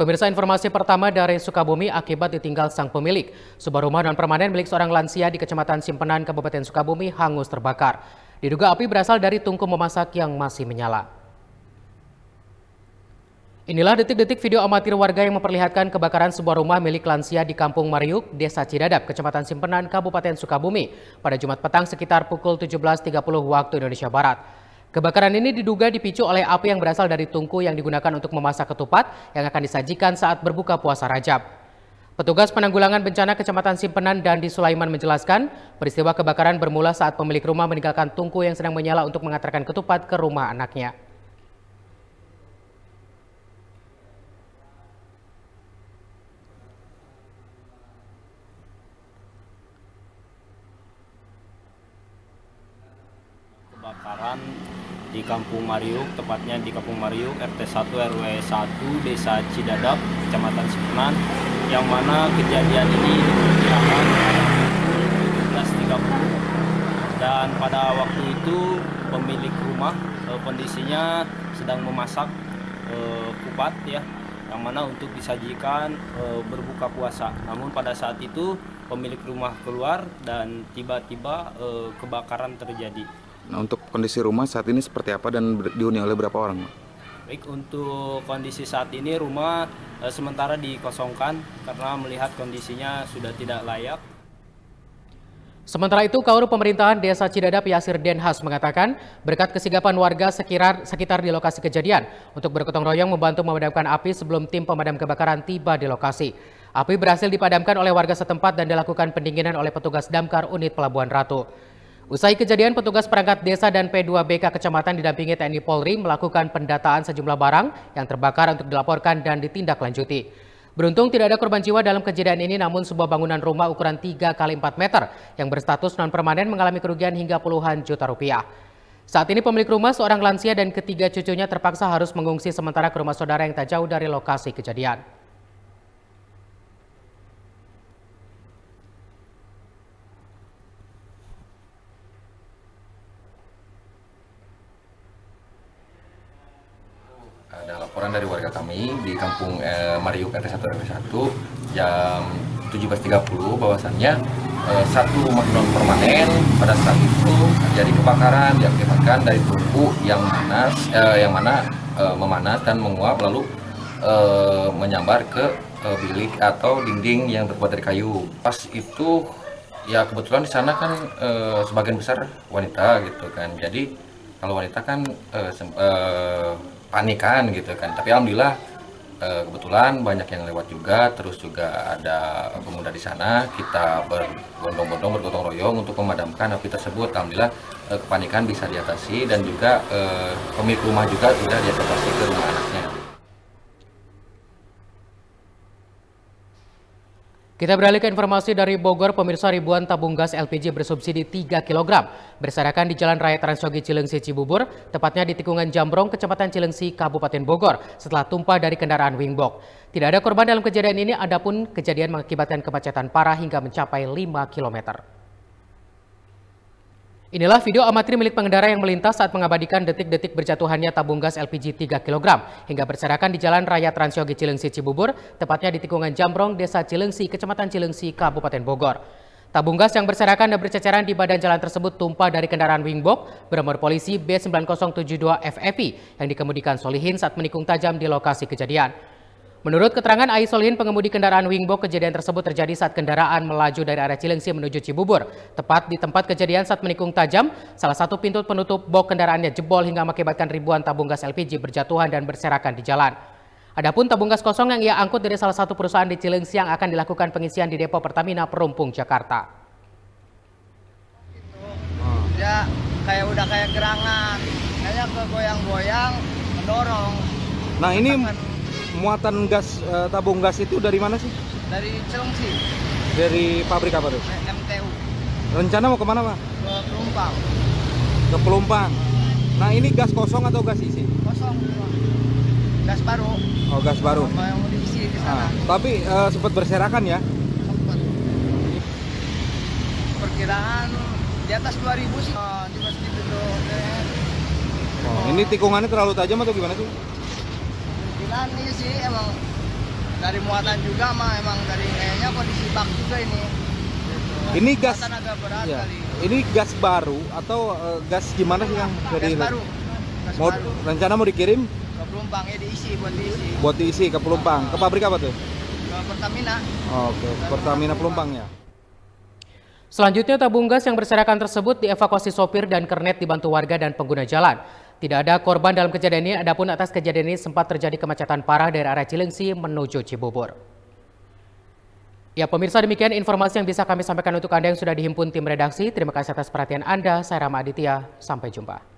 Pemirsa, informasi pertama dari Sukabumi akibat ditinggal sang pemilik. Sebuah rumah non-permanen milik seorang lansia di Kecamatan Simpenan, Kabupaten Sukabumi hangus terbakar. Diduga api berasal dari tungku memasak yang masih menyala. Inilah detik-detik video amatir warga yang memperlihatkan kebakaran sebuah rumah milik lansia di Kampung Mariuk, Desa Cidadap, Kecamatan Simpenan, Kabupaten Sukabumi pada Jumat petang sekitar pukul 17.30 waktu Indonesia Barat. Kebakaran ini diduga dipicu oleh api yang berasal dari tungku yang digunakan untuk memasak ketupat yang akan disajikan saat berbuka puasa Rajab. Petugas penanggulangan bencana Kecamatan Simpenan Dandi Sulaiman menjelaskan, peristiwa kebakaran bermula saat pemilik rumah meninggalkan tungku yang sedang menyala untuk mengantarkan ketupat ke rumah anaknya. Kebakaran di Kampung Mariuk, tepatnya di Kampung Mariuk, RT 1 RW 1 Desa Cidadap, Kecamatan Simpenan, yang mana kejadian ini diperkirakan pada 17.30 dan pada waktu itu pemilik rumah kondisinya sedang memasak kupat ya, yang mana untuk disajikan berbuka puasa. Namun pada saat itu pemilik rumah keluar dan tiba-tiba kebakaran terjadi. Nah, untuk kondisi rumah saat ini seperti apa dan dihuni oleh berapa orang? Baik, untuk kondisi saat ini rumah sementara dikosongkan karena melihat kondisinya sudah tidak layak. Sementara itu, Kaur Pemerintahan Desa Cidadap Yasir Denhas mengatakan berkat kesigapan warga sekitar di lokasi kejadian untuk bergotong royong membantu memadamkan api sebelum tim pemadam kebakaran tiba di lokasi. Api berhasil dipadamkan oleh warga setempat dan dilakukan pendinginan oleh petugas damkar unit Pelabuhan Ratu. Usai kejadian, petugas perangkat desa dan P2BK Kecamatan didampingi TNI Polri melakukan pendataan sejumlah barang yang terbakar untuk dilaporkan dan ditindaklanjuti. Beruntung tidak ada korban jiwa dalam kejadian ini, namun sebuah bangunan rumah ukuran 3 x 4 meter yang berstatus non-permanen mengalami kerugian hingga puluhan juta rupiah. Saat ini pemilik rumah, seorang lansia dan ketiga cucunya terpaksa harus mengungsi sementara ke rumah saudara yang tak jauh dari lokasi kejadian. Ada laporan dari warga kami di Kampung Mariuk RT 1 RW 1 jam 17.30 bahwasannya satu rumah non permanen pada saat itu terjadi kebakaran diakibatkan dari tungku yang mana memanas dan menguap lalu menyambar ke bilik atau dinding yang terbuat dari kayu. Pas itu ya kebetulan di sana kan sebagian besar wanita gitu kan. Jadi kalau wanita kan panikan gitu kan, tapi alhamdulillah kebetulan banyak yang lewat juga, terus juga ada pemuda di sana, kita berbondong-bondong bergotong royong untuk memadamkan api tersebut. Alhamdulillah kepanikan bisa diatasi dan juga pemilik rumah juga sudah dievakuasi ke rumah anaknya. Kita beralih ke informasi dari Bogor. Pemirsa, ribuan tabung gas LPG bersubsidi 3 kg berserakan di Jalan Raya Transyogi Cilengsi Cibubur, tepatnya di tikungan Jambrong, Kecamatan Cilengsi, Kabupaten Bogor, setelah tumpah dari kendaraan wingbox. Tidak ada korban dalam kejadian ini, adapun kejadian mengakibatkan kemacetan parah hingga mencapai 5 km. Inilah video amatir milik pengendara yang melintas saat mengabadikan detik-detik berjatuhannya tabung gas LPG 3 kg hingga berserakan di Jalan Raya Transyogi Cilengsi Cibubur, tepatnya di tikungan Jambrong, Desa Cilengsi, Kecamatan Cilengsi, Kabupaten Bogor. Tabung gas yang berserakan dan berceceran di badan jalan tersebut tumpah dari kendaraan wingbox bernomor polisi B9072 FFI yang dikemudikan Solihin saat menikung tajam di lokasi kejadian. Menurut keterangan Ai Solihin, pengemudi kendaraan wingbox, kejadian tersebut terjadi saat kendaraan melaju dari arah Cilengsi menuju Cibubur. Tepat di tempat kejadian saat menikung tajam, salah satu pintu penutup box kendaraannya jebol hingga mengakibatkan ribuan tabung gas LPG berjatuhan dan berserakan di jalan. Adapun tabung gas kosong yang ia angkut dari salah satu perusahaan di Cilengsi yang akan dilakukan pengisian di depo Pertamina Perumpung, Jakarta. Ya, udah kayak gerangan, kayaknya kegoyang-goyang, mendorong. Nah, ini muatan gas tabung gas itu dari mana sih? Dari Cilengsi. Dari pabrik apa tuh? MTU. Rencana mau kemana, Pak? Ke Pelumpang. Ke Pelumpang. Nah, ini gas kosong atau gas isi? Kosong. Gas baru. Oh, gas baru. Yang mau diisi ke sana. Tapi sempat berserakan ya? Sempat. Perkiraan di atas 2000 sih. Oh, ini tikungannya terlalu tajam atau gimana sih? Ini sih emang dari muatan juga mah emang dari kayaknya kondisi bak juga ini. Ini gas, Muatan agak berat ya. kali. Ini gas baru atau gas gimana sih yang Gas baru. Gas Mau baru. rencana mau dikirim Ke pelumpang ya diisi buat diisi. buat diisi ke Pelumpang. Ke pabrik apa tuh? Ke Pertamina. Oke, Pertamina Pelumpangnya. Selanjutnya tabung gas yang berserakan tersebut dievakuasi sopir dan kernet dibantu warga dan pengguna jalan. Tidak ada korban dalam kejadian ini, adapun atas kejadian ini sempat terjadi kemacetan parah dari arah Cilengsi menuju Cibubur. Ya pemirsa, demikian informasi yang bisa kami sampaikan untuk Anda yang sudah dihimpun tim redaksi. Terima kasih atas perhatian Anda, saya Rama Aditya, sampai jumpa.